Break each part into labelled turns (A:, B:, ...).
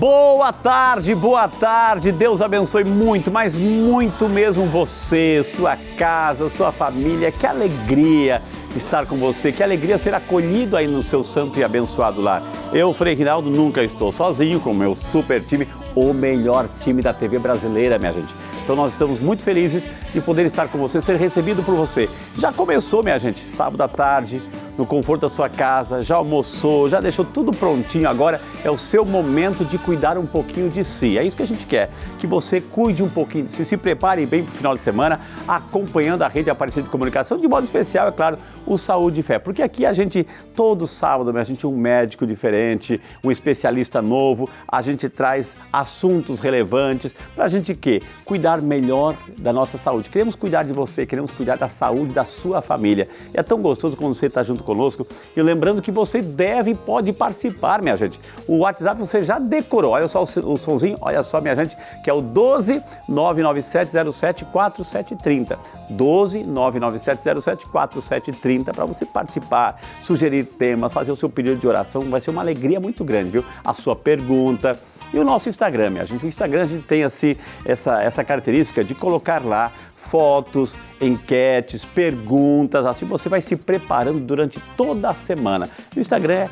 A: Boa tarde, Deus abençoe muito, mas muito mesmo você, sua casa, sua família. Que alegria estar com você, que alegria ser acolhido aí no seu santo e abençoado lar. Eu, Frei Rinaldo, nunca estou sozinho com o meu super time, o melhor time da TV brasileira, minha gente. Então nós estamos muito felizes de poder estar com você, ser recebido por você. Já começou, minha gente, sábado à tarde, no conforto da sua casa, já almoçou, já deixou tudo prontinho, agora é o seu momento de cuidar um pouquinho de si. É isso que a gente quer, que você cuide um pouquinho, se prepare bem para o final de semana, acompanhando a Rede Aparecida de Comunicação, de modo especial, é claro, o Saúde e Fé. Porque aqui a gente, todo sábado, a gente um médico diferente, um especialista novo, a gente traz assuntos relevantes para a gente quê? Cuidar melhor da nossa saúde. Queremos cuidar de você, queremos cuidar da saúde da sua família. E é tão gostoso quando você está junto conosco. E lembrando que você deve e pode participar, minha gente. O WhatsApp você já decorou. Olha só o sonzinho, olha só, minha gente, que é o 12 99707 4730. 12 99707 4730 para você participar, sugerir temas, fazer o seu pedido de oração. Vai ser uma alegria muito grande, viu? A sua pergunta. E o nosso Instagram, minha gente. O Instagram a gente tem assim, essa característica de colocar lá fotos, enquetes, perguntas, assim você vai se preparando durante toda a semana. E o Instagram é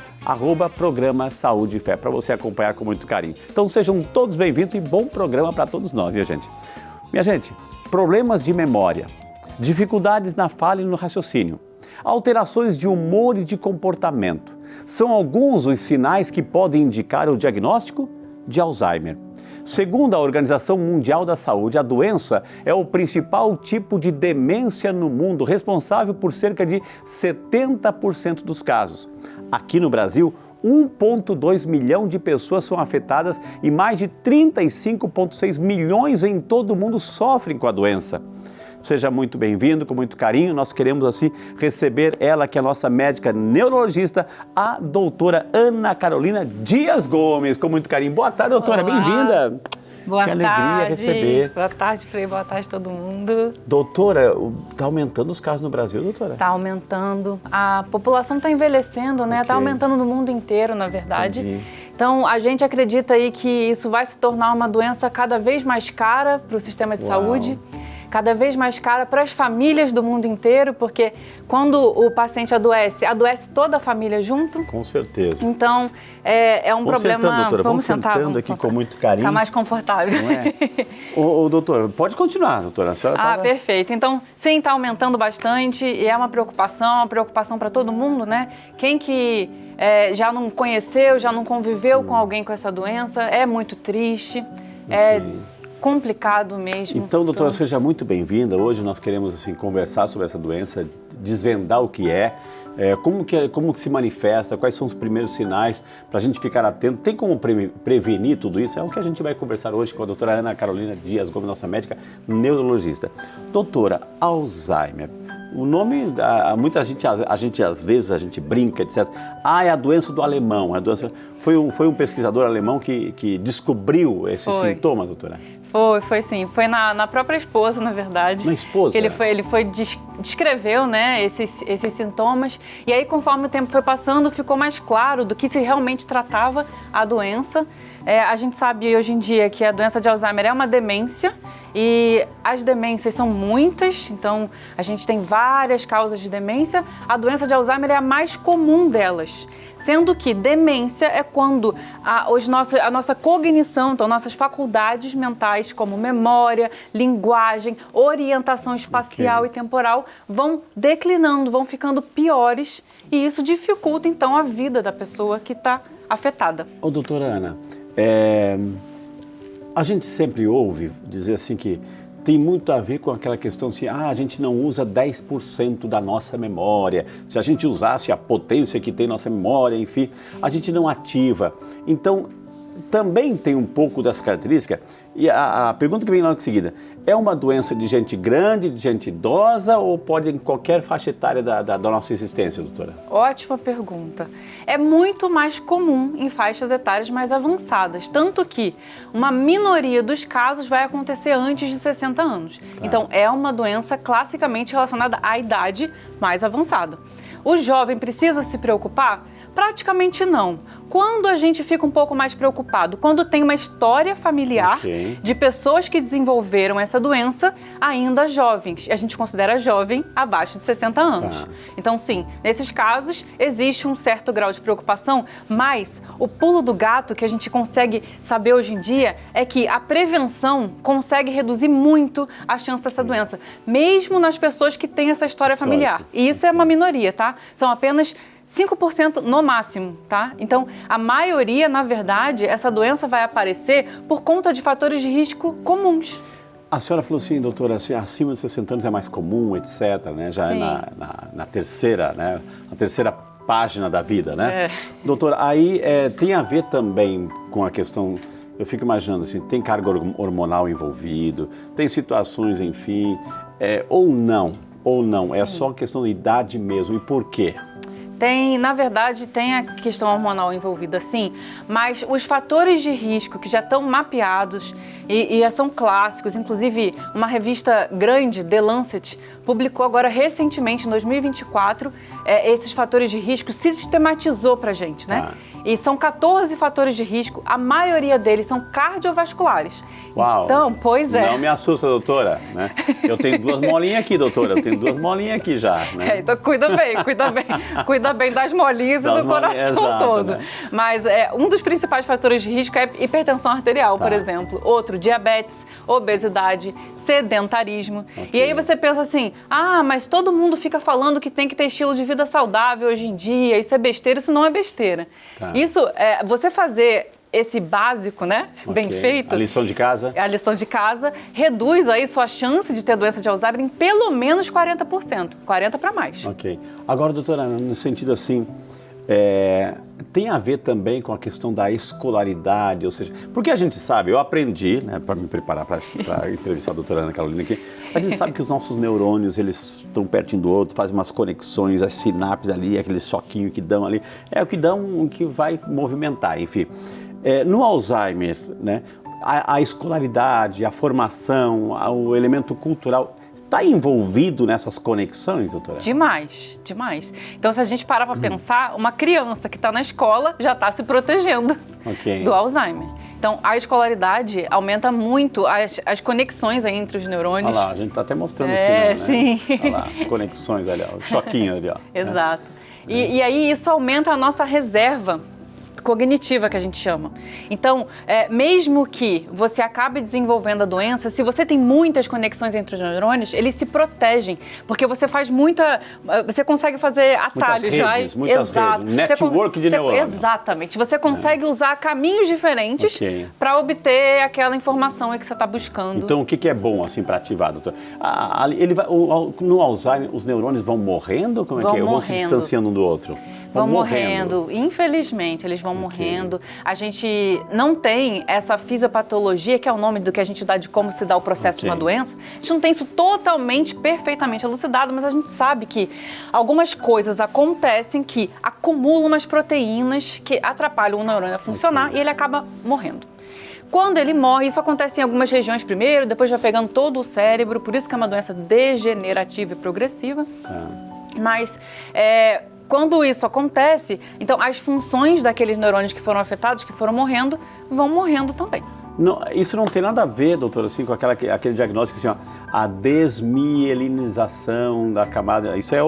A: @programa Saúde e Fé, para você acompanhar com muito carinho. Então sejam todos bem-vindos e bom programa para todos nós, minha gente. Minha gente, problemas de memória, dificuldades na fala e no raciocínio, alterações de humor e de comportamento, são alguns os sinais que podem indicar o diagnóstico de Alzheimer. Segundo a Organização Mundial da Saúde, a doença é o principal tipo de demência no mundo, responsável por cerca de 70% dos casos. Aqui no Brasil, 1,2 milhão de pessoas são afetadas e mais de 35,6 milhões em todo o mundo sofrem com a doença. Seja muito bem-vindo, com muito carinho. Nós queremos, assim, receber ela, que é a nossa médica neurologista, a doutora Ana Carolina Dias Gomes, com muito carinho. Boa tarde, doutora, bem-vinda.
B: Boa
A: tarde.
B: Que alegria
A: receber.
B: Boa tarde, Frei, boa tarde todo mundo.
A: Doutora, está aumentando os casos no Brasil, doutora?
B: Está aumentando. A população está envelhecendo, né? Está aumentando no mundo inteiro, na verdade.
A: Entendi.
B: Então, a gente acredita aí que isso vai se tornar uma doença cada vez mais cara para o sistema de saúde. Cada vez mais cara para as famílias do mundo inteiro, porque quando o paciente adoece toda a família junto.
A: Com certeza.
B: Então, é um problema...
A: Sentando, doutora.
B: Vamos sentar,
A: sentando aqui com muito carinho.
B: Ficar mais confortável.
A: Não é? Ô, doutora, pode continuar, doutora. A senhora tava...
B: Perfeito. Então, sim, está aumentando bastante e é uma preocupação para todo mundo, né? Quem que já não conheceu, já não conviveu com alguém com essa doença, é muito triste, é complicado mesmo.
A: Então, doutora, seja muito bem-vinda. Hoje nós queremos assim, conversar sobre essa doença, desvendar o que é, como que se manifesta, quais são os primeiros sinais, para a gente ficar atento. Tem como prevenir tudo isso? É o que a gente vai conversar hoje com a doutora Ana Carolina Dias Gomes, nossa médica neurologista. Doutora, Alzheimer. O nome, muita gente, às vezes a gente brinca, etc. É a doença do alemão. Foi um pesquisador alemão que descobriu esses sintomas, doutora?
B: Foi sim. Foi na própria esposa, na verdade.
A: Na esposa?
B: Ele descreveu, né, esses sintomas. E aí, conforme o tempo foi passando, ficou mais claro do que se realmente tratava a doença. A gente sabe hoje em dia que a doença de Alzheimer é uma demência. E as demências são muitas, então a gente tem várias causas de demência. A doença de Alzheimer é a mais comum delas, sendo que demência é quando a nossa cognição, então nossas faculdades mentais como memória, linguagem, orientação espacial e temporal vão declinando, vão ficando piores e isso dificulta então a vida da pessoa que está afetada.
A: Doutora Ana, a gente sempre ouve dizer assim que tem muito a ver com aquela questão assim, a gente não usa 10% da nossa memória. Se a gente usasse a potência que tem nossa memória, enfim, a gente não ativa. Então, também tem um pouco dessa característica. E a pergunta que vem logo em seguida, é uma doença de gente grande, de gente idosa ou pode em qualquer faixa etária da nossa existência, doutora?
B: Ótima pergunta. É muito mais comum em faixas etárias mais avançadas, tanto que uma minoria dos casos vai acontecer antes de 60 anos. Tá. Então, é uma doença classicamente relacionada à idade mais avançada. O jovem precisa se preocupar? Praticamente não. Quando a gente fica um pouco mais preocupado? Quando tem uma história familiar de pessoas que desenvolveram essa doença ainda jovens. A gente considera jovem abaixo de 60 anos. Então, sim, nesses casos existe um certo grau de preocupação, mas o pulo do gato que a gente consegue saber hoje em dia é que a prevenção consegue reduzir muito a chance dessa doença, mesmo nas pessoas que têm essa história familiar. E isso é uma minoria, tá? São apenas 5% no máximo, tá? Então, a maioria, na verdade, essa doença vai aparecer por conta de fatores de risco comuns.
A: A senhora falou assim, doutora, assim, acima de 60 anos é mais comum, etc., né? Já
B: Sim.
A: é na terceira, né? Na terceira página da vida, né? Doutora, aí tem a ver também com a questão, eu fico imaginando assim, tem carga hormonal envolvido, tem situações, enfim, ou não,
B: Sim.
A: é só questão de idade mesmo, e por quê?
B: Na verdade, tem a questão hormonal envolvida, sim, mas os fatores de risco que já estão mapeados e já são clássicos, inclusive uma revista grande, The Lancet, publicou agora recentemente, em 2024, esses fatores de risco, sistematizou pra gente, né? E são 14 fatores de risco, a maioria deles são cardiovasculares.
A: Uau!
B: Então, pois é.
A: Não me assusta, doutora, né? Eu tenho 2 molinhas aqui, doutora, eu tenho 2 molinhas aqui já, né?
B: Então cuida bem das molinhas e do coração
A: exato,
B: todo.
A: né?
B: Mas um dos principais fatores de risco é hipertensão arterial, por exemplo. Outro, diabetes, obesidade, sedentarismo. E aí você pensa assim, mas todo mundo fica falando que tem que ter estilo de vida saudável hoje em dia, isso é besteira, isso não é besteira. Isso, você fazer esse básico, né, bem feito...
A: A lição de casa?
B: A lição de casa reduz aí sua chance de ter doença de Alzheimer em pelo menos 40%, 40% para mais.
A: Ok. Agora, doutora, no sentido assim, tem a ver também com a questão da escolaridade, ou seja, porque a gente sabe, eu aprendi, né, para me preparar para entrevistar a doutora Ana Carolina aqui, a gente sabe que os nossos neurônios, eles estão pertinho do outro, fazem umas conexões, as sinapses ali, aquele choquinho que dão ali, é o que dão, o que vai movimentar, enfim. No Alzheimer, né, a escolaridade, a formação, o elemento cultural, está envolvido nessas conexões, doutora?
B: Demais, demais. Então, se a gente parar para pensar, uma criança que está na escola já está se protegendo do Alzheimer. Então, a escolaridade aumenta muito as conexões aí entre os neurônios.
A: Olha lá, a gente está até mostrando assim, né?
B: Sim.
A: Olha lá, as conexões ali, ó, o choquinho ali, ó.
B: Exato. E aí isso aumenta a nossa reserva cognitiva, que a gente chama. Então, mesmo que você acabe desenvolvendo a doença, se você tem muitas conexões entre os neurônios, eles se protegem, porque você faz você consegue fazer atalhos.
A: Muitas redes, network de neurônio.
B: Exatamente. Você consegue usar caminhos diferentes para obter aquela informação que você está buscando.
A: Então, o que é bom, assim, para ativar, doutor? No Alzheimer, os neurônios vão morrendo? Como é que é? Ou vão se distanciando um do outro?
B: Vão morrendo. Infelizmente, eles vão morrendo. A gente não tem essa fisiopatologia, que é o nome do que a gente dá de como se dá o processo de uma doença. A gente não tem isso totalmente, perfeitamente elucidado, mas a gente sabe que algumas coisas acontecem que acumulam umas proteínas que atrapalham o neurônio a funcionar e ele acaba morrendo. Quando ele morre, isso acontece em algumas regiões primeiro, depois vai pegando todo o cérebro, por isso que é uma doença degenerativa e progressiva. Mas quando isso acontece, então as funções daqueles neurônios que foram afetados, que foram morrendo, vão morrendo também.
A: Não, isso não tem nada a ver, doutora, assim, com aquele diagnóstico assim, ó, a desmielinização da camada, isso é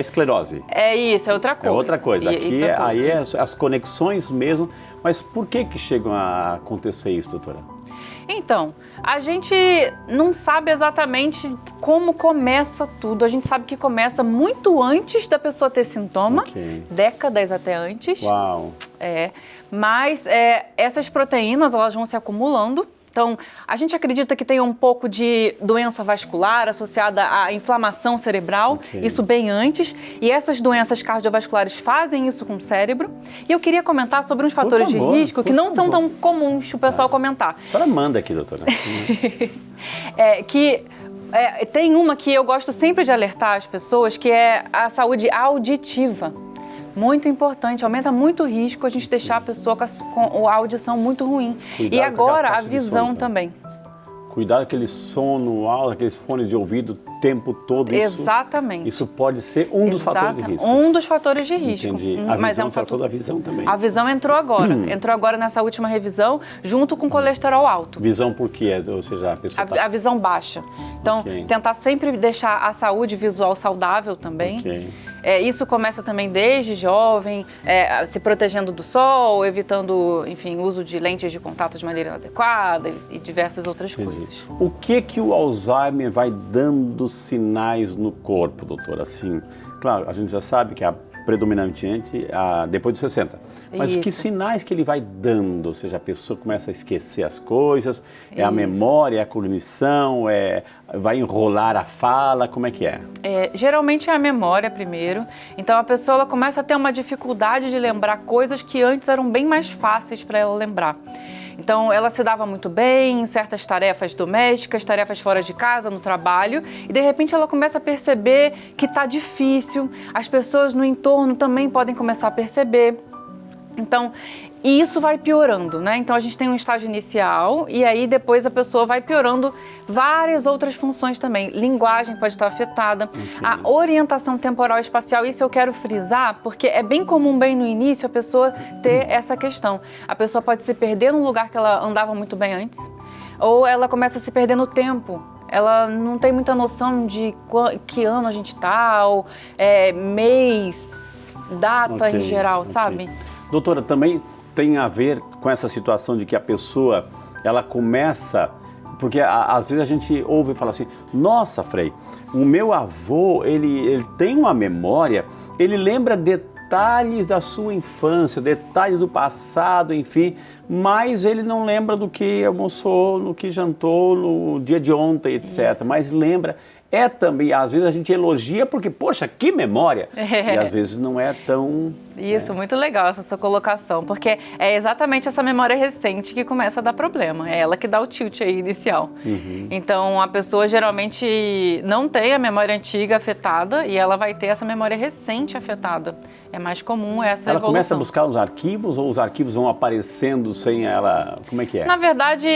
A: esclerose.
B: Isso, é outra coisa.
A: É outra coisa. Aqui aí as conexões mesmo, mas por que chegam a acontecer isso, doutora?
B: Então, a gente não sabe exatamente como começa tudo. A gente sabe que começa muito antes da pessoa ter sintoma, décadas até antes.
A: Uau!
B: Mas essas proteínas, elas vão se acumulando. Então, a gente acredita que tem um pouco de doença vascular associada à inflamação cerebral, isso bem antes. E essas doenças cardiovasculares fazem isso com o cérebro. E eu queria comentar sobre uns fatores de risco que não são tão comuns o pessoal comentar.
A: A senhora manda aqui, doutora.
B: Tem uma que eu gosto sempre de alertar as pessoas, que é a saúde auditiva. Muito importante, aumenta muito o risco a gente deixar a pessoa com a audição muito ruim. E agora a visão também.
A: cuidar daquele sono alto, aqueles fones de ouvido o tempo todo.
B: Exatamente.
A: Isso pode ser um dos fatores de risco.
B: Um dos fatores de risco.
A: Entendi. A
B: Mas
A: visão, você falou da visão também.
B: A visão entrou agora. Entrou agora nessa última revisão, junto com colesterol alto.
A: Visão por quê? Ou seja, a pessoa
B: A visão baixa. Então, tentar sempre deixar a saúde visual saudável também. Isso começa também desde jovem, se protegendo do sol, evitando, enfim, o uso de lentes de contato de maneira adequada e diversas outras coisas.
A: O que o Alzheimer vai dando sinais no corpo, doutora? Assim, claro, a gente já sabe que é predominantemente depois dos 60. Mas que sinais que ele vai dando? Ou seja, a pessoa começa a esquecer as coisas, é a memória, é a cognição, vai enrolar a fala, como é que é?
B: Geralmente é a memória primeiro. Então a pessoa ela começa a ter uma dificuldade de lembrar coisas que antes eram bem mais fáceis para ela lembrar. Então, ela se dava muito bem em certas tarefas domésticas, tarefas fora de casa, no trabalho, e de repente ela começa a perceber que está difícil, as pessoas no entorno também podem começar a perceber. Então, e isso vai piorando, né? Então, a gente tem um estágio inicial e aí depois a pessoa vai piorando várias outras funções também. Linguagem pode estar afetada, a orientação temporal e espacial, isso eu quero frisar, porque é bem comum bem no início a pessoa ter essa questão. A pessoa pode se perder num lugar que ela andava muito bem antes, ou ela começa a se perder no tempo. Ela não tem muita noção de que ano a gente está, ou mês, data em geral, sabe?
A: Doutora, também tem a ver com essa situação de que a pessoa, ela começa... Porque às vezes a gente ouve e fala assim, nossa, Frei, o meu avô, ele tem uma memória, ele lembra detalhes da sua infância, detalhes do passado, enfim, mas ele não lembra do que almoçou, no que jantou no dia de ontem, etc. Isso. Mas lembra... também, às vezes a gente elogia porque, poxa, que memória! E às vezes não é tão...
B: Isso, muito legal essa sua colocação, porque é exatamente essa memória recente que começa a dar problema, é ela que dá o tilt aí inicial. Então, a pessoa geralmente não tem a memória antiga afetada e ela vai ter essa memória recente afetada. É mais comum essa evolução.
A: Ela começa a buscar os arquivos ou os arquivos vão aparecendo sem ela... Como é que é?
B: Na verdade,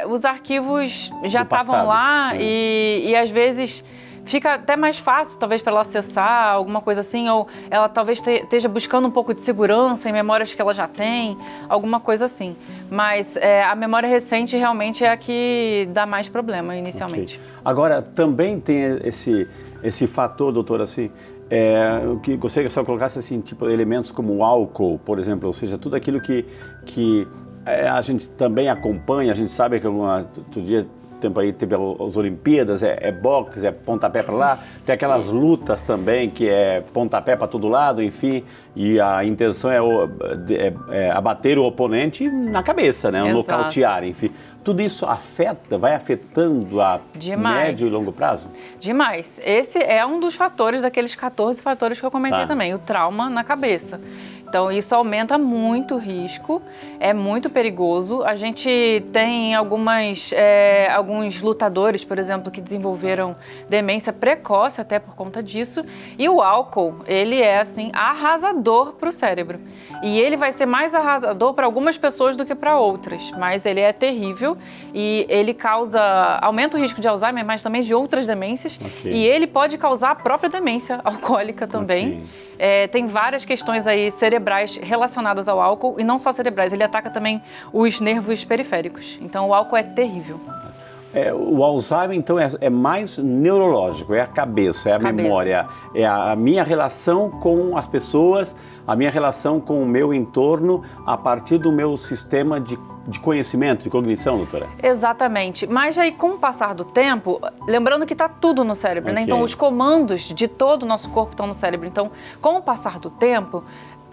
B: os arquivos já estavam lá e às vezes... fica até mais fácil, talvez, para ela acessar alguma coisa assim, ou ela talvez esteja buscando um pouco de segurança em memórias que ela já tem, alguma coisa assim. Mas a memória recente realmente é a que dá mais problema inicialmente.
A: Agora, também tem esse fator, doutora, assim, que gostaria que só colocasse assim, tipo, elementos como o álcool, por exemplo, ou seja, tudo aquilo que a gente também acompanha, a gente sabe que outro dia... tempo aí teve as Olimpíadas, boxe, pontapé para lá, tem aquelas lutas também que é pontapé para todo lado, enfim, e a intenção é abater o oponente na cabeça, né, nocautear, enfim. Tudo isso vai afetando a médio e longo prazo?
B: Demais. Esse é um dos fatores, daqueles 14 fatores que eu comentei também, o trauma na cabeça. Então, isso aumenta muito o risco, é muito perigoso. A gente tem alguns lutadores, por exemplo, que desenvolveram demência precoce até por conta disso. E o álcool, ele é, assim, arrasador para o cérebro. E ele vai ser mais arrasador para algumas pessoas do que para outras, mas ele é terrível e ele aumenta o risco de Alzheimer, mas também de outras demências. E ele pode causar a própria demência alcoólica também. Tem várias questões aí cerebrais relacionadas ao álcool, e não só cerebrais, ele ataca também os nervos periféricos. Então, o álcool é terrível.
A: O Alzheimer, então, é mais neurológico, é a cabeça, é a memória, é a minha relação com as pessoas, a minha relação com o meu entorno a partir do meu sistema de conhecimento, de cognição, doutora? Exatamente.
B: Mas aí, com o passar do tempo, lembrando que está tudo no cérebro, né? Então, os comandos de todo o nosso corpo estão no cérebro. Então, com o passar do tempo,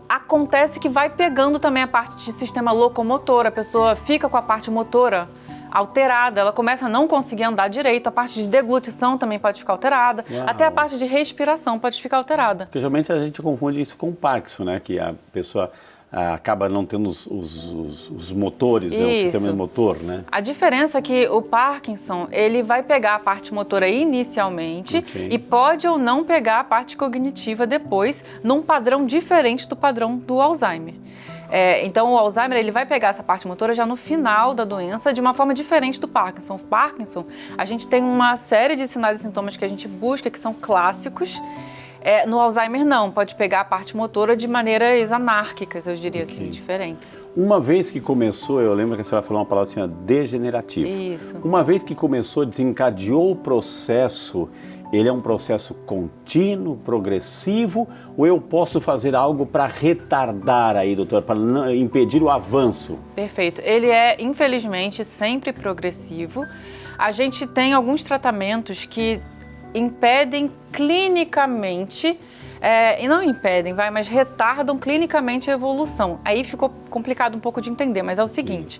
B: acontece que vai pegando também a parte de sistema locomotor, a pessoa fica com a parte motora alterada, ela começa a não conseguir andar direito, a parte de deglutição também pode ficar alterada, até a parte de respiração pode ficar alterada.
A: Porque geralmente a gente confunde isso com o Parkinson, né? Que a pessoa acaba não tendo os motores, o sistema motor, né?
B: A diferença é que o Parkinson, ele vai pegar a parte motora inicialmente e pode ou não pegar a parte cognitiva depois, num padrão diferente do padrão do Alzheimer. Então, o Alzheimer, ele vai pegar essa parte motora já no final da doença, de uma forma diferente do Parkinson. O Parkinson, a gente tem uma série de sinais e sintomas que a gente busca, que são clássicos. No Alzheimer, não. Pode pegar a parte motora de maneiras anárquicas, eu diria assim, diferentes.
A: Uma vez que começou, eu lembro que a senhora falou uma palavra assim, degenerativo.
B: Isso.
A: Uma vez que começou, desencadeou o processo, ele é um processo contínuo, progressivo, ou eu posso fazer algo para retardar aí, doutor, para impedir o avanço?
B: Perfeito. Ele é, infelizmente, sempre progressivo. A gente tem alguns tratamentos que impedem clinicamente, e não impedem, mas retardam clinicamente a evolução. Aí ficou complicado um pouco de entender, mas é o seguinte,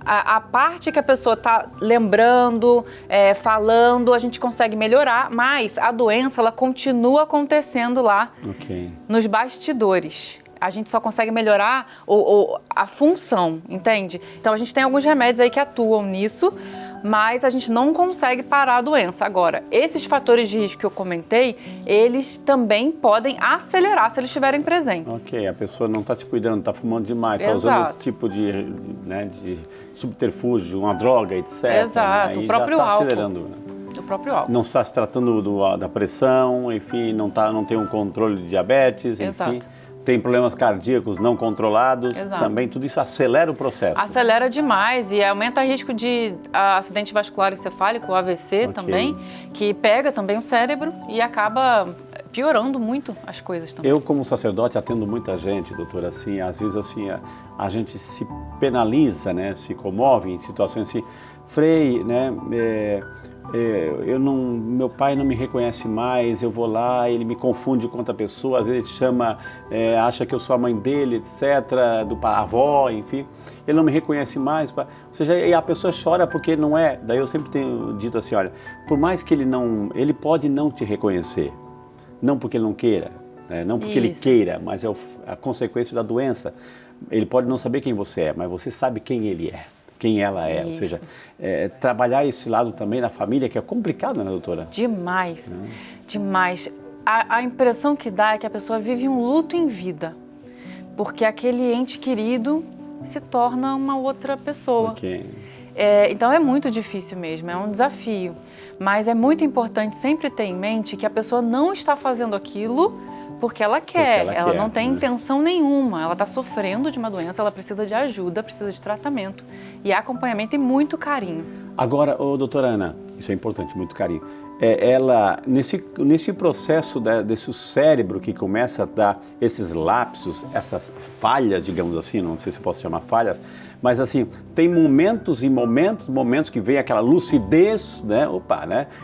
B: a parte que a pessoa está lembrando, falando, a gente consegue melhorar, mas a doença, ela continua acontecendo lá nos bastidores. A gente só consegue melhorar a função, entende? Então, a gente tem alguns remédios aí que atuam nisso, mas a gente não consegue parar a doença. Agora, esses fatores de risco que eu comentei, eles também podem acelerar se eles estiverem presentes.
A: Ok, a pessoa não está se cuidando, está fumando demais, está usando outro tipo de subterfúgio, uma droga, etc.
B: Exato,
A: né?
B: o próprio
A: já está
B: álcool.
A: acelerando. Né?
B: O próprio álcool.
A: Não está se tratando da pressão, enfim, não tem um controle de diabetes,
B: Exato.
A: enfim. Tem problemas cardíacos não controlados, também tudo isso acelera o processo.
B: Acelera demais e aumenta o risco de acidente vascular encefálico, o AVC também, que pega também o cérebro e acaba piorando muito as coisas também.
A: Eu, como sacerdote, atendo muita gente, doutora, assim, às vezes assim, a gente se penaliza, né, se comove em situações assim, Frei, né, meu pai não me reconhece mais, eu vou lá, ele me confunde com outra pessoa, às vezes ele chama, acha que eu sou a mãe dele, etc., a avó, enfim, ele não me reconhece mais, ou seja, e a pessoa chora porque não é, daí eu sempre tenho dito assim, olha, por mais que ele pode não te reconhecer, não porque ele não queira, né, não porque ele queira, mas é a consequência da doença, ele pode não saber quem você é, mas você sabe quem ele é. Quem ela é, ou seja, trabalhar esse lado também na família, que é complicado, né, doutora?
B: Demais, demais. A impressão que dá é que a pessoa vive um luto em vida, porque aquele ente querido se torna uma outra pessoa. Então é muito difícil mesmo, é um desafio, mas é muito importante sempre ter em mente que a pessoa não está fazendo aquilo porque ela quer, ela não tem intenção nenhuma, ela está sofrendo de uma doença, ela precisa de ajuda, precisa de tratamento e acompanhamento e muito carinho.
A: Agora, doutora Ana, isso é importante, muito carinho, ela, nesse processo desse cérebro que começa a dar esses lapsos, essas falhas, digamos assim, não sei se eu posso chamar falhas, mas assim, tem momentos e momentos que vem aquela lucidez, né,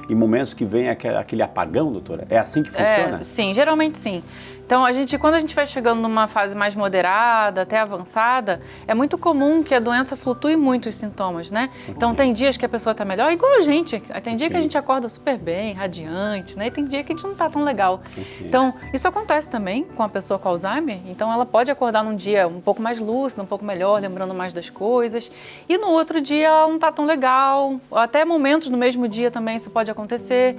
A: e momentos que vem aquele apagão, doutora, é assim que funciona?
B: Sim, geralmente sim. Então, quando a gente vai chegando numa fase mais moderada, até avançada, é muito comum que a doença flutue muito os sintomas, né? Então, tem dias que a pessoa está melhor, igual a gente. Tem dia que a gente acorda super bem, radiante, né? E tem dia que a gente não está tão legal. Então, isso acontece também com a pessoa com Alzheimer. Então, ela pode acordar num dia um pouco mais lúcida, um pouco melhor, lembrando mais das coisas. E no outro dia, ela não está tão legal. Até momentos no mesmo dia também isso pode acontecer.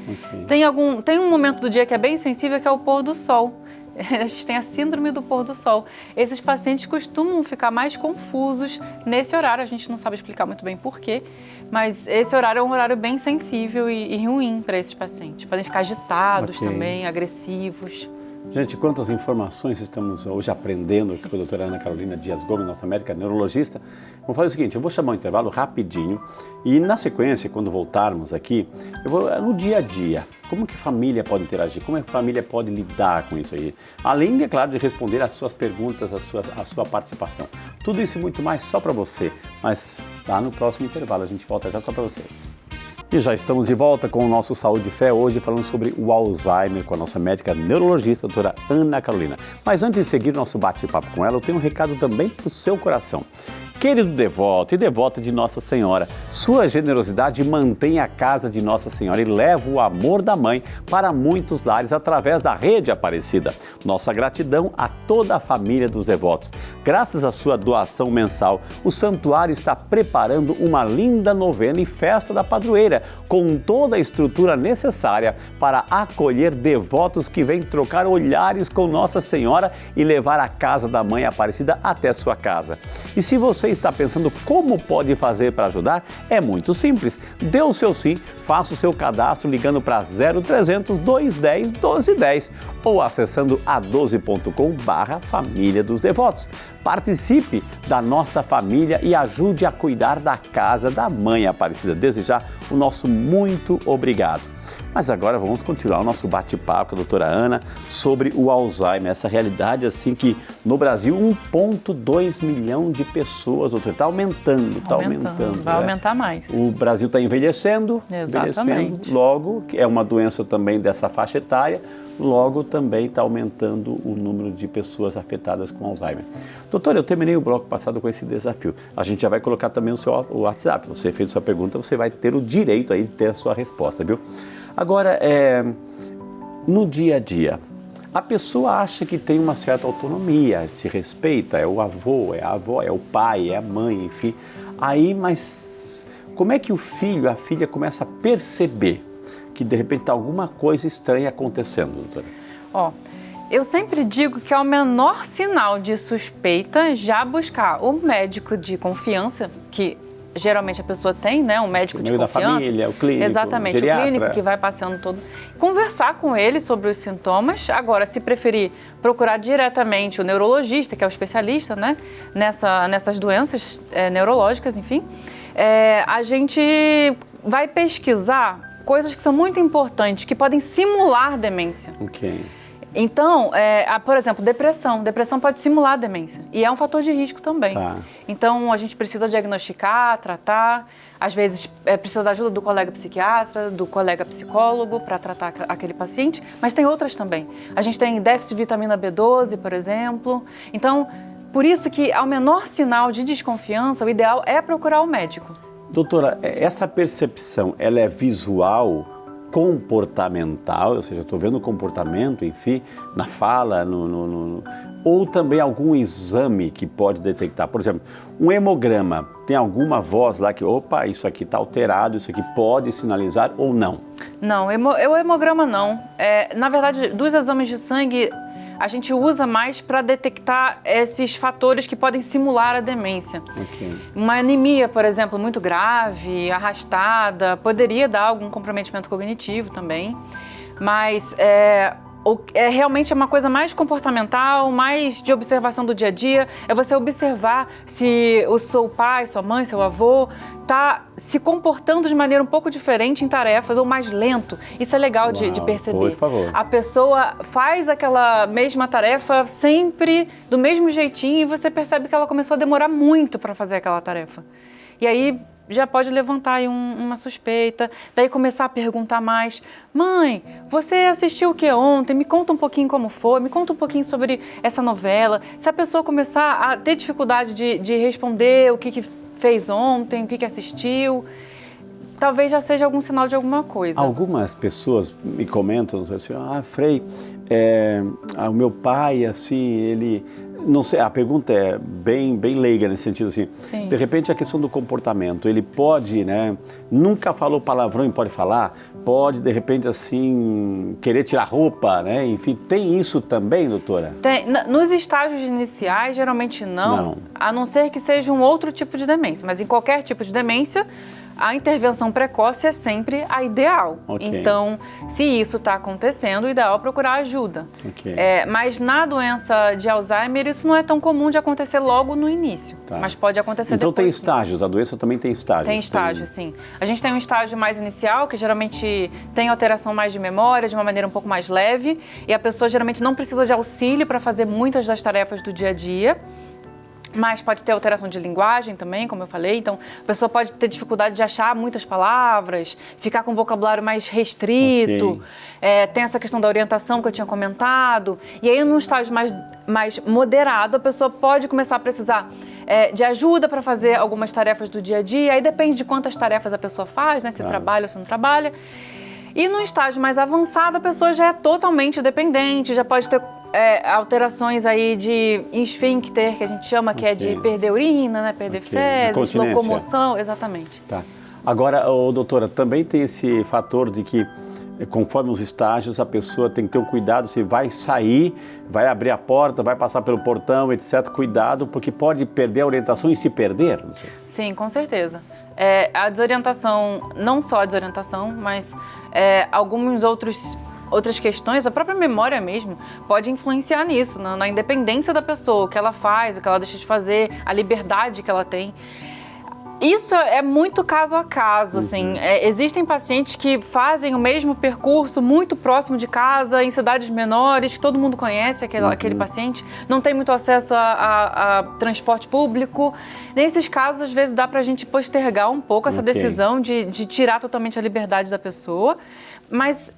B: Tem um momento do dia que é bem sensível, que é o pôr do sol. A gente tem a síndrome do pôr do sol. Esses pacientes costumam ficar mais confusos nesse horário. A gente não sabe explicar muito bem por quê, mas esse horário é um horário bem sensível e ruim para esses pacientes. Podem ficar agitados também, agressivos.
A: Gente, quantas informações estamos hoje aprendendo aqui com a doutora Ana Carolina Dias Gomes, nossa médica neurologista. Vamos fazer o seguinte, eu vou chamar um intervalo rapidinho e na sequência, quando voltarmos aqui, eu vou no dia a dia, como que a família pode interagir, como a família pode lidar com isso aí, além, é claro, de responder às suas perguntas, a sua participação. Tudo isso e muito mais só para você, mas lá no próximo intervalo, a gente volta já só para você. E já estamos de volta com o nosso Saúde e Fé, hoje falando sobre o Alzheimer com a nossa médica neurologista, a doutora Ana Carolina. Mas antes de seguir o nosso bate-papo com ela, eu tenho um recado também para o seu coração. Querido devoto e devota de Nossa Senhora, sua generosidade mantém a casa de Nossa Senhora e leva o amor da Mãe para muitos lares através da Rede Aparecida. Nossa gratidão a toda a família dos devotos. Graças à sua doação mensal, o santuário está preparando uma linda novena e festa da padroeira, com toda a estrutura necessária para acolher devotos que vêm trocar olhares com Nossa Senhora e levar a casa da Mãe Aparecida até sua casa. E se você está pensando como pode fazer para ajudar, é muito simples. Dê o seu sim, faça o seu cadastro ligando para 0300 210 1210 ou acessando a12.com/família dos devotos. Participe da nossa família e ajude a cuidar da casa da Mãe Aparecida. Desde já, o nosso muito obrigado. Mas agora vamos continuar o nosso bate-papo com a doutora Ana sobre o Alzheimer, essa realidade assim que no Brasil 1,2 milhão de pessoas, doutora, está aumentando,
B: Vai aumentar mais.
A: O Brasil está envelhecendo, logo, é uma doença também dessa faixa etária, logo também está aumentando o número de pessoas afetadas com Alzheimer. Doutora, eu terminei o bloco passado com esse desafio. A gente já vai colocar também o seu WhatsApp. Você fez sua pergunta, você vai ter o direito aí de ter a sua resposta, viu? Agora, no dia a dia, a pessoa acha que tem uma certa autonomia, se respeita, é o avô, é a avó, é o pai, é a mãe, enfim. Aí, mas como é que o filho, a filha começa a perceber que de repente está alguma coisa estranha acontecendo, doutora?
B: Eu sempre digo que ao menor sinal de suspeita, já buscar o médico de confiança, que geralmente a pessoa tem, né? Um médico de confiança.
A: Da família, o clínico,
B: exatamente,
A: o geriatra.
B: O clínico que vai passeando todo. Conversar com ele sobre os sintomas. Agora, se preferir, procurar diretamente o neurologista, que é o especialista, né? Nessas doenças neurológicas, enfim. A gente vai pesquisar coisas que são muito importantes, que podem simular demência.
A: Ok.
B: Então, por exemplo, depressão. Depressão pode simular demência e é um fator de risco também.
A: Tá.
B: Então, a gente precisa diagnosticar, tratar. Às vezes, precisa da ajuda do colega psiquiatra, do colega psicólogo para tratar aquele paciente. Mas tem outras também. A gente tem déficit de vitamina B12, por exemplo. Então, por isso que ao menor sinal de desconfiança, o ideal é procurar o médico.
A: Doutora, essa percepção, ela é visual, comportamental, ou seja, eu estou vendo o comportamento, enfim, na fala, ou também algum exame que pode detectar. Por exemplo, um hemograma, tem alguma voz lá que, opa, isso aqui está alterado, isso aqui pode sinalizar ou não?
B: Não, o hemograma não. Na verdade, dos exames de sangue, a gente usa mais para detectar esses fatores que podem simular a demência.
A: Okay.
B: Uma anemia, por exemplo, muito grave, arrastada, poderia dar algum comprometimento cognitivo também, mas realmente é uma coisa mais comportamental, mais de observação do dia a dia, é você observar se o seu pai, sua mãe, seu avô está se comportando de maneira um pouco diferente em tarefas ou mais lento. Isso é legal de perceber.
A: Por favor.
B: A pessoa faz aquela mesma tarefa sempre do mesmo jeitinho e você percebe que ela começou a demorar muito para fazer aquela tarefa. E aí já pode levantar aí uma suspeita, daí começar a perguntar mais. Mãe, você assistiu o que ontem? Me conta um pouquinho como foi, me conta um pouquinho sobre essa novela. Se a pessoa começar a ter dificuldade de responder o que fez ontem, o que assistiu, talvez já seja algum sinal de alguma coisa.
A: Algumas pessoas me comentam assim, Frei, o meu pai, assim, ele... Não sei, a pergunta é bem leiga nesse sentido, assim.
B: Sim.
A: De repente, a questão do comportamento, ele pode, né? Nunca falou palavrão e pode falar, pode, de repente, assim, querer tirar roupa, né? Enfim, tem isso também, doutora?
B: Tem. Nos estágios iniciais, geralmente não, a não ser que seja um outro tipo de demência. Mas em qualquer tipo de demência, a intervenção precoce é sempre a ideal.
A: Okay.
B: Então, se isso está acontecendo, o ideal é procurar ajuda.
A: Okay.
B: Mas na doença de Alzheimer, isso não é tão comum de acontecer logo no início, mas pode acontecer
A: então,
B: depois.
A: Então tem estágios, a doença também tem estágios?
B: Tem estágio, sim. A gente tem um estágio mais inicial, que geralmente tem alteração mais de memória, de uma maneira um pouco mais leve, e a pessoa geralmente não precisa de auxílio para fazer muitas das tarefas do dia a dia. Mas pode ter alteração de linguagem também, como eu falei. Então, a pessoa pode ter dificuldade de achar muitas palavras, ficar com um vocabulário mais restrito. Okay. Tem essa questão da orientação que eu tinha comentado. E aí, num estágio mais moderado, a pessoa pode começar a precisar de ajuda para fazer algumas tarefas do dia a dia. Aí depende de quantas tarefas a pessoa faz, né? Se trabalha ou se não trabalha. E no estágio mais avançado, a pessoa já é totalmente dependente, já pode ter alterações aí de esfíncter, que a gente chama, que é de perder urina, né? Perder fezes, locomoção, exatamente.
A: Tá. Agora, doutora, também tem esse fator de que, conforme os estágios, a pessoa tem que ter um cuidado, se vai sair, vai abrir a porta, vai passar pelo portão, etc. Cuidado, porque pode perder a orientação e se perder.
B: Sim, com certeza. A desorientação, não só a desorientação, mas alguns outras questões, a própria memória mesmo, pode influenciar nisso, na independência da pessoa, o que ela faz, o que ela deixa de fazer, a liberdade que ela tem. Isso é muito caso a caso, assim. Existem pacientes que fazem o mesmo percurso muito próximo de casa, em cidades menores, que todo mundo conhece aquele paciente, não tem muito acesso a transporte público. Nesses casos, às vezes, dá pra gente postergar um pouco essa decisão de tirar totalmente a liberdade da pessoa, mas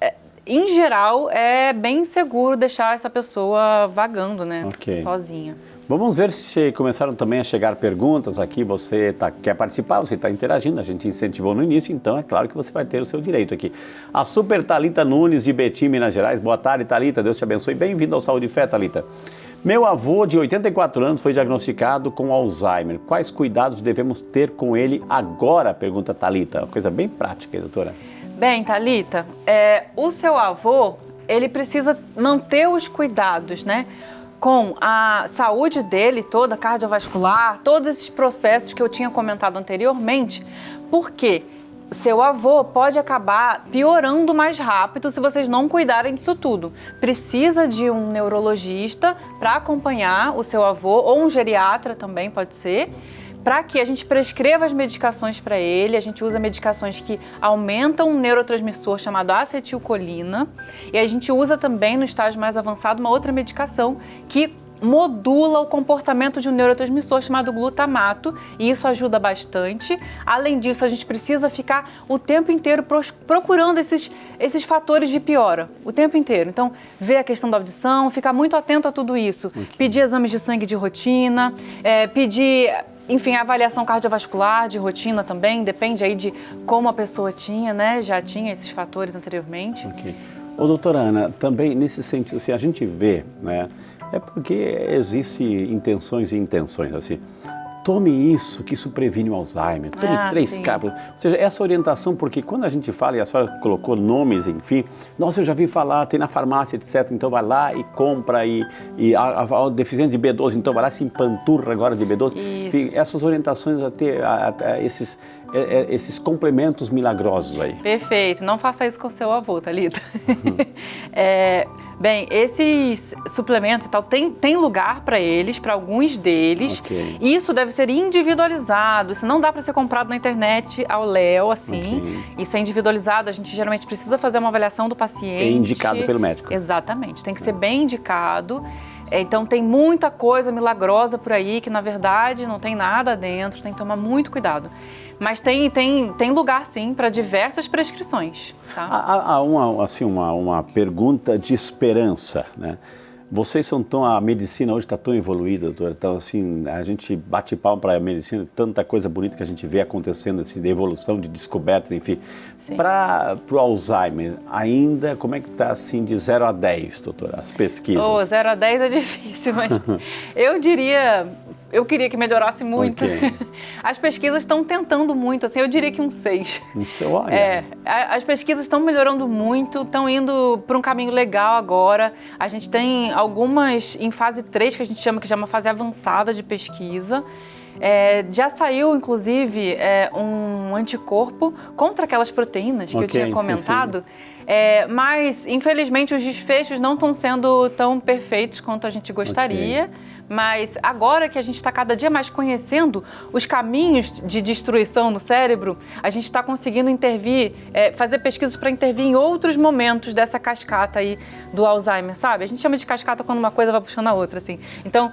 B: em geral, é bem seguro deixar essa pessoa vagando, né, sozinha.
A: Vamos ver se começaram também a chegar perguntas aqui, você quer participar, você está interagindo, a gente incentivou no início, então é claro que você vai ter o seu direito aqui. A Super Thalita Nunes, de Betim, Minas Gerais. Boa tarde, Thalita, Deus te abençoe. Bem-vindo ao Saúde e Fé, Thalita. Meu avô, de 84 anos, foi diagnosticado com Alzheimer. Quais cuidados devemos ter com ele agora? Pergunta Thalita. Uma coisa bem prática, doutora.
B: Bem, Thalita, o seu avô, ele precisa manter os cuidados, né? Com a saúde dele toda, cardiovascular, todos esses processos que eu tinha comentado anteriormente, porque seu avô pode acabar piorando mais rápido se vocês não cuidarem disso tudo. Precisa de um neurologista para acompanhar o seu avô, ou um geriatra também pode ser, para que a gente prescreva as medicações para ele. A gente usa medicações que aumentam um neurotransmissor chamado acetilcolina, e a gente usa também, no estágio mais avançado, uma outra medicação que modula o comportamento de um neurotransmissor chamado glutamato, e isso ajuda bastante. Além disso, a gente precisa ficar o tempo inteiro procurando esses fatores de piora, o tempo inteiro. Então, ver a questão da audição, ficar muito atento a tudo isso. Pedir exames de sangue de rotina, pedir... Enfim, a avaliação cardiovascular de rotina também, depende aí de como a pessoa tinha, né? Já tinha esses fatores anteriormente.
A: Ô, doutora Ana, também nesse sentido, assim, a gente vê, né? É porque existem intenções e intenções, assim. Tome isso, que isso previne o Alzheimer. Tome 3 cápsulas. Ou seja, essa orientação, porque quando a gente fala, e a senhora colocou nomes, enfim, nossa, eu já vi falar, tem na farmácia, etc. Então vai lá e compra, e a deficiente de B12, então vai lá e se empanturra agora de B12. Enfim, essas orientações a ter esses complementos milagrosos aí.
B: Perfeito. Não faça isso com seu avô, Thalita. Bem, esses suplementos e tal, tem lugar para eles, para alguns deles. Isso deve ser individualizado. Isso não dá para ser comprado na internet ao léu, assim. Isso é individualizado. A gente geralmente precisa fazer uma avaliação do paciente.
A: É indicado pelo médico.
B: Exatamente. Tem que ser bem indicado. Então, tem muita coisa milagrosa por aí que, na verdade, não tem nada dentro. Tem que tomar muito cuidado. Mas tem lugar, sim, para diversas prescrições. Tá?
A: Há uma pergunta de esperança, né? A medicina hoje está tão evoluída, doutora, então assim, a gente bate palma para a medicina, tanta coisa bonita que a gente vê acontecendo, assim, de evolução, de descoberta, enfim. Para o Alzheimer, ainda, como é que está assim, de 0 a 10, doutora, as pesquisas?
B: 0 a 10 é difícil, mas eu queria que melhorasse muito. As pesquisas estão tentando muito, assim, eu diria que um 6. As pesquisas estão melhorando muito, estão indo para um caminho legal agora. A gente tem algumas em fase 3, que a gente chama, que já é uma fase avançada de pesquisa. Já saiu, inclusive, um anticorpo contra aquelas proteínas que eu tinha comentado. Mas, infelizmente, os desfechos não estão sendo tão perfeitos quanto a gente gostaria. Mas agora que a gente está cada dia mais conhecendo os caminhos de destruição no cérebro, a gente está conseguindo intervir, fazer pesquisas para intervir em outros momentos dessa cascata aí do Alzheimer, sabe? A gente chama de cascata quando uma coisa vai puxando a outra, assim. Então,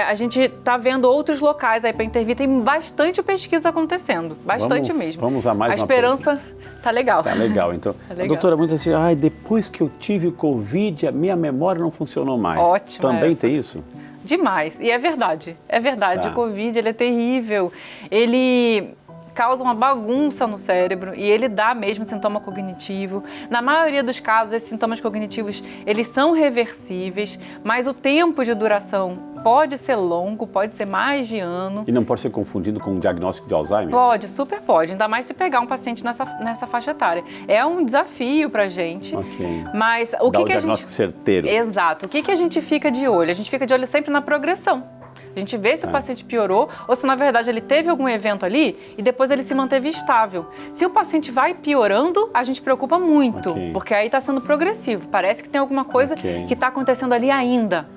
B: a gente está vendo outros locais aí para intervir. Tem bastante pesquisa acontecendo, bastante mesmo.
A: Vamos a mais
B: uma esperança tá legal.
A: Tá legal, então. Tá legal. Doutora, muito assim, depois que eu tive o Covid, a minha memória não funcionou mais.
B: Ótimo.
A: Também tem isso?
B: Demais. E é verdade.
A: Tá.
B: O Covid, ele é terrível. Ele causa uma bagunça no cérebro e ele dá mesmo sintoma cognitivo. Na maioria dos casos, esses sintomas cognitivos, eles são reversíveis, mas o tempo de duração pode ser longo, pode ser mais de ano.
A: E não pode ser confundido com um diagnóstico de Alzheimer?
B: Pode, super pode. Ainda mais se pegar um paciente nessa faixa etária. É um desafio pra gente.
A: Ok.
B: Mas
A: Dá o diagnóstico certeiro.
B: Exato. O que a gente fica de olho? A gente fica de olho sempre na progressão. A gente vê se o paciente piorou ou se, na verdade, ele teve algum evento ali e depois ele se manteve estável. Se o paciente vai piorando, a gente preocupa muito, porque aí está sendo progressivo. Parece que tem alguma coisa que está acontecendo ali ainda.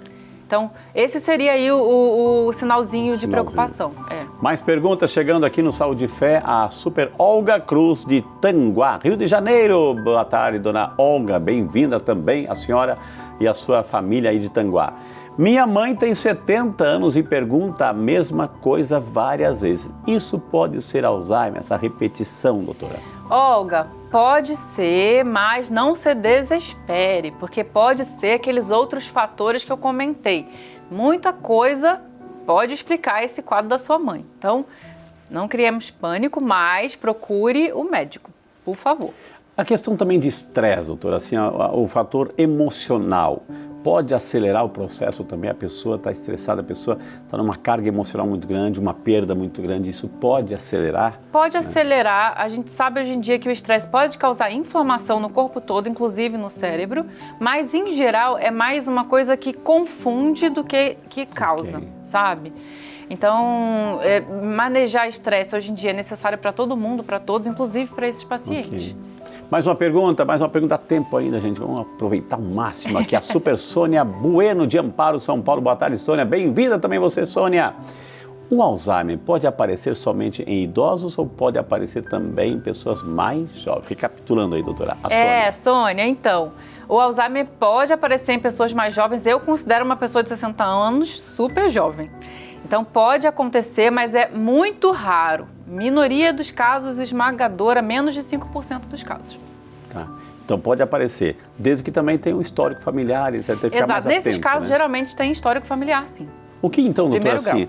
B: Então, esse seria aí o sinalzinho de preocupação.
A: Mais perguntas chegando aqui no Saúde e Fé, a Super Olga Cruz de Tanguá, Rio de Janeiro. Boa tarde, dona Olga. Bem-vinda também, a senhora e a sua família aí de Tanguá. Minha mãe tem 70 anos e pergunta a mesma coisa várias vezes. Isso pode ser Alzheimer, essa repetição, doutora?
B: Olga, pode ser, mas não se desespere, porque pode ser aqueles outros fatores que eu comentei. Muita coisa pode explicar esse quadro da sua mãe. Então, não criemos pânico, mas procure o médico, por favor.
A: A questão também de estresse, doutora, assim, o fator emocional pode acelerar o processo também. A pessoa está estressada, a pessoa está numa carga emocional muito grande, uma perda muito grande, isso pode acelerar?
B: Pode acelerar. A gente sabe hoje em dia que o estresse pode causar inflamação no corpo todo, inclusive no cérebro, mas em geral é mais uma coisa que confunde do que causa, sabe? Então, manejar estresse hoje em dia é necessário para todo mundo, para todos, inclusive para esses pacientes.
A: Mais uma pergunta a tempo ainda, gente. Vamos aproveitar o máximo aqui. A Super Sônia Bueno de Amparo, São Paulo. Boa tarde, Sônia. Bem-vinda também você, Sônia. O Alzheimer pode aparecer somente em idosos ou pode aparecer também em pessoas mais jovens? Recapitulando aí, doutora.
B: Sônia, então, o Alzheimer pode aparecer em pessoas mais jovens. Eu considero uma pessoa de 60 anos super jovem. Então, pode acontecer, mas é muito raro. Minoria dos casos, esmagadora, menos de 5% dos casos.
A: Tá. Então, pode aparecer, desde que também tenha um histórico familiar, etc.
B: Exato. Nesses casos, geralmente, tem histórico familiar, sim.
A: O que então, doutora, assim,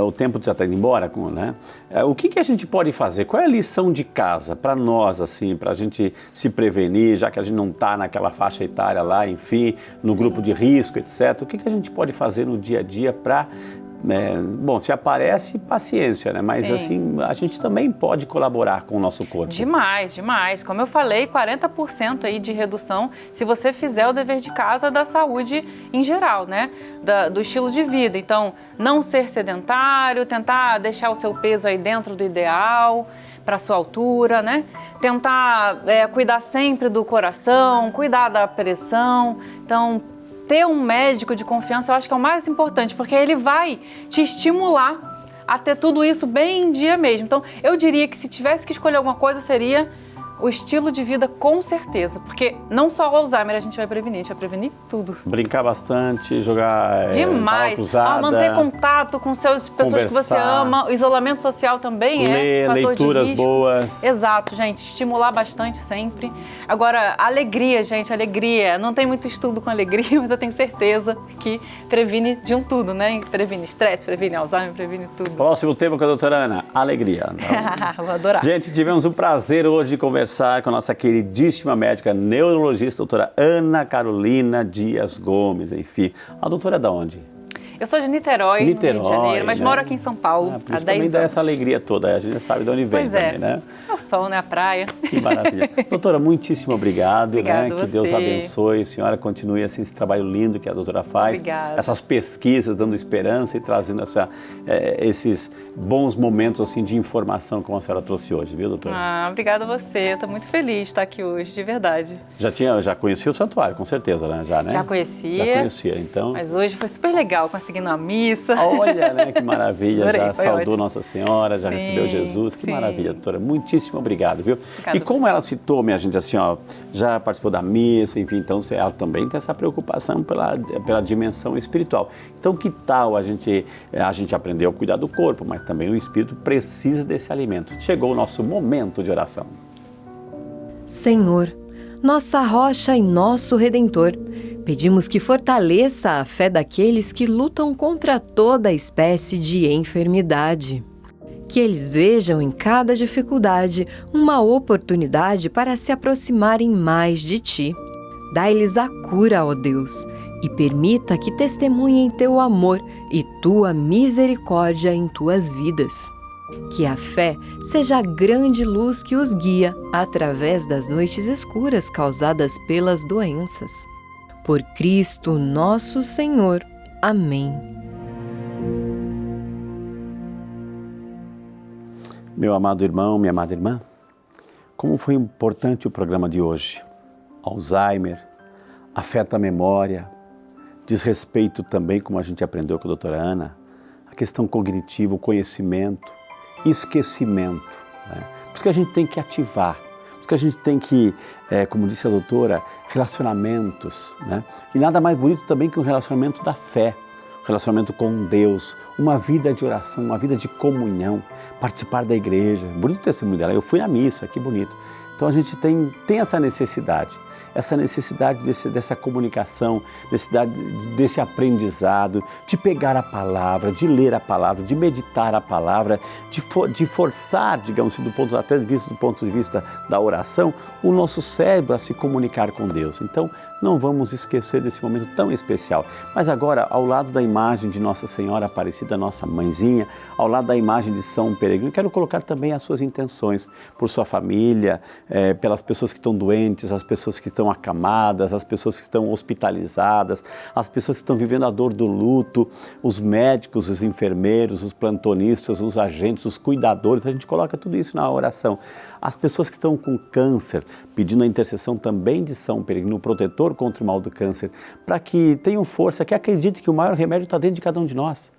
A: o tempo já está indo embora, né? O que a gente pode fazer? Qual é a lição de casa para nós, assim, para a gente se prevenir, já que a gente não está naquela faixa etária lá, enfim, no grupo de risco, etc. O que a gente pode fazer no dia a dia para... bom, se aparece, paciência, né? Mas assim, a gente também pode colaborar com o nosso corpo.
B: Demais, demais. Como eu falei, 40% aí de redução se você fizer o dever de casa da saúde em geral, né? Do estilo de vida. Então, não ser sedentário, tentar deixar o seu peso aí dentro do ideal, para sua altura, né? Tentar cuidar sempre do coração, cuidar da pressão. Então, ter um médico de confiança, eu acho que é o mais importante, porque ele vai te estimular a ter tudo isso bem em dia mesmo. Então, eu diria que se tivesse que escolher alguma coisa, seria o estilo de vida, com certeza. Porque não só o Alzheimer a gente vai prevenir tudo.
A: Brincar bastante, jogar
B: demais.
A: Cruzada,
B: manter contato com pessoas que você ama. O isolamento social também
A: ler,
B: fator
A: leituras
B: de risco.
A: boas.
B: Exato, gente. Estimular bastante sempre. Agora, alegria, gente, alegria. Não tem muito estudo com alegria, mas eu tenho certeza que previne de um tudo, né? Previne estresse, previne Alzheimer, previne tudo.
A: Próximo tema com a doutora Ana, alegria.
B: Vou adorar.
A: Gente, tivemos o prazer hoje de conversar com a nossa queridíssima médica neurologista, doutora Ana Carolina Dias Gomes, enfim. A doutora é da onde?
B: Eu sou de Niterói, no Rio de Janeiro, mas moro aqui em São Paulo há 10 anos.
A: Também dá essa alegria toda, a gente sabe de onde vem também, né?
B: É o sol, né? A praia.
A: Que maravilha. Doutora, muitíssimo obrigado.
B: Obrigada,
A: né? Que Deus abençoe, a senhora continue assim, esse trabalho lindo que a doutora faz.
B: Obrigada.
A: Essas pesquisas dando esperança e trazendo esses bons momentos assim, de informação como a senhora trouxe hoje, viu, doutora?
B: Obrigada a você, eu estou muito feliz de estar aqui hoje, de verdade.
A: Já conhecia o santuário, com certeza, né?
B: Já conhecia.
A: Já conhecia, então.
B: Mas hoje foi super legal, conseguindo a missa.
A: Olha, né, que maravilha,
B: Adorei,
A: já saudou
B: ótimo.
A: Nossa Senhora, já recebeu Jesus, que maravilha, doutora, muitíssimo obrigado, viu?
B: Obrigada.
A: E como ela citou, minha gente, assim, ó, já participou da missa, enfim, então ela também tem essa preocupação pela dimensão espiritual. Então, que tal a gente aprendeu a cuidar do corpo, mas também o espírito precisa desse alimento. Chegou o nosso momento de oração.
C: Senhor, nossa rocha e nosso Redentor, Pedimos que fortaleça a fé daqueles que lutam contra toda espécie de enfermidade. Que eles vejam em cada dificuldade uma oportunidade para se aproximarem mais de Ti. Dai-lhes a cura, ó Deus, e permita que testemunhem Teu amor e Tua misericórdia em Tuas vidas. Que a fé seja a grande luz que os guia através das noites escuras causadas pelas doenças. Por Cristo nosso Senhor. Amém.
A: Meu amado irmão, minha amada irmã, como foi importante o programa de hoje. Alzheimer, afeta a memória, diz respeito também, como a gente aprendeu com a doutora Ana, a questão cognitiva, o conhecimento, esquecimento. Né? Por isso que a gente tem que ativar, por isso que a gente tem que, como disse a doutora, relacionamentos. Né? E nada mais bonito também que um relacionamento da fé, um relacionamento com Deus, uma vida de oração, uma vida de comunhão, participar da igreja. Bonito o testemunho dela, eu fui à missa, que bonito. Então a gente tem essa necessidade dessa comunicação, necessidade desse aprendizado, de pegar a palavra, de ler a palavra, de meditar a palavra, de forçar, digamos assim, do ponto de vista da oração, o nosso cérebro a se comunicar com Deus. Então, não vamos esquecer desse momento tão especial. Mas agora, ao lado da imagem de Nossa Senhora Aparecida, nossa mãezinha, ao lado da imagem de São Peregrino, quero colocar também as suas intenções por sua família, pelas pessoas que estão doentes, as pessoas que estão acamadas, as pessoas que estão hospitalizadas, as pessoas que estão vivendo a dor do luto, os médicos, os enfermeiros, os plantonistas, os agentes, os cuidadores, a gente coloca tudo isso na oração. As pessoas que estão com câncer, pedindo a intercessão também de São Peregrino, o protetor contra o mal do câncer, para que tenham força, que acreditem que o maior remédio está dentro de cada um de nós.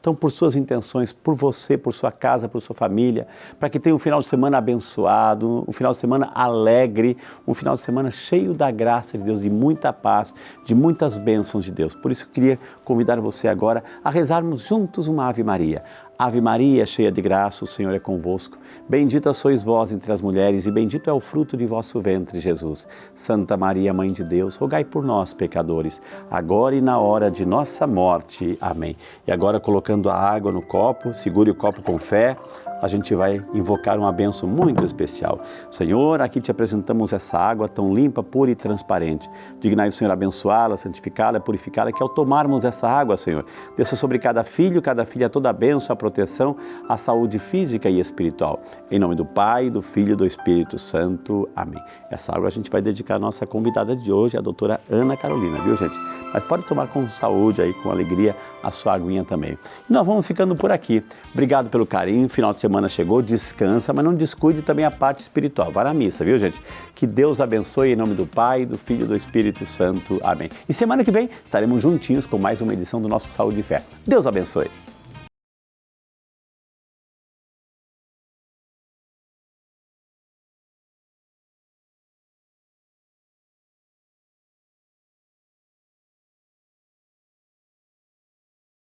A: Então, por suas intenções, por você, por sua casa, por sua família, para que tenha um final de semana abençoado, um final de semana alegre, um final de semana cheio da graça de Deus, de muita paz, de muitas bênçãos de Deus. Por isso, eu queria convidar você agora a rezarmos juntos uma Ave Maria. Ave Maria, cheia de graça, o Senhor é convosco. Bendita sois vós entre as mulheres e bendito é o fruto de vosso ventre, Jesus. Santa Maria, Mãe de Deus, rogai por nós, pecadores, agora e na hora de nossa morte. Amém. E agora, colocando a água no copo, segure o copo com fé, a gente vai invocar uma bênção muito especial. Senhor, aqui te apresentamos essa água tão limpa, pura e transparente. Dignai o Senhor abençoá-la, santificá-la, purificá-la, que ao tomarmos essa água, Senhor, desça sobre cada filho, cada filha, toda a bênção, a proteção, a saúde física e espiritual. Em nome do Pai, do Filho e do Espírito Santo. Amém. Essa água a gente vai dedicar à nossa convidada de hoje, a doutora Ana Carolina, viu, gente? Mas pode tomar com saúde aí, com alegria, a sua aguinha também. E nós vamos ficando por aqui. Obrigado pelo carinho, final de semana chegou, descansa, mas não descuide também a parte espiritual. Vá na missa, viu, gente? Que Deus abençoe em nome do Pai, do Filho e do Espírito Santo. Amém. E semana que vem estaremos juntinhos com mais uma edição do nosso Saúde e Fé. Deus abençoe.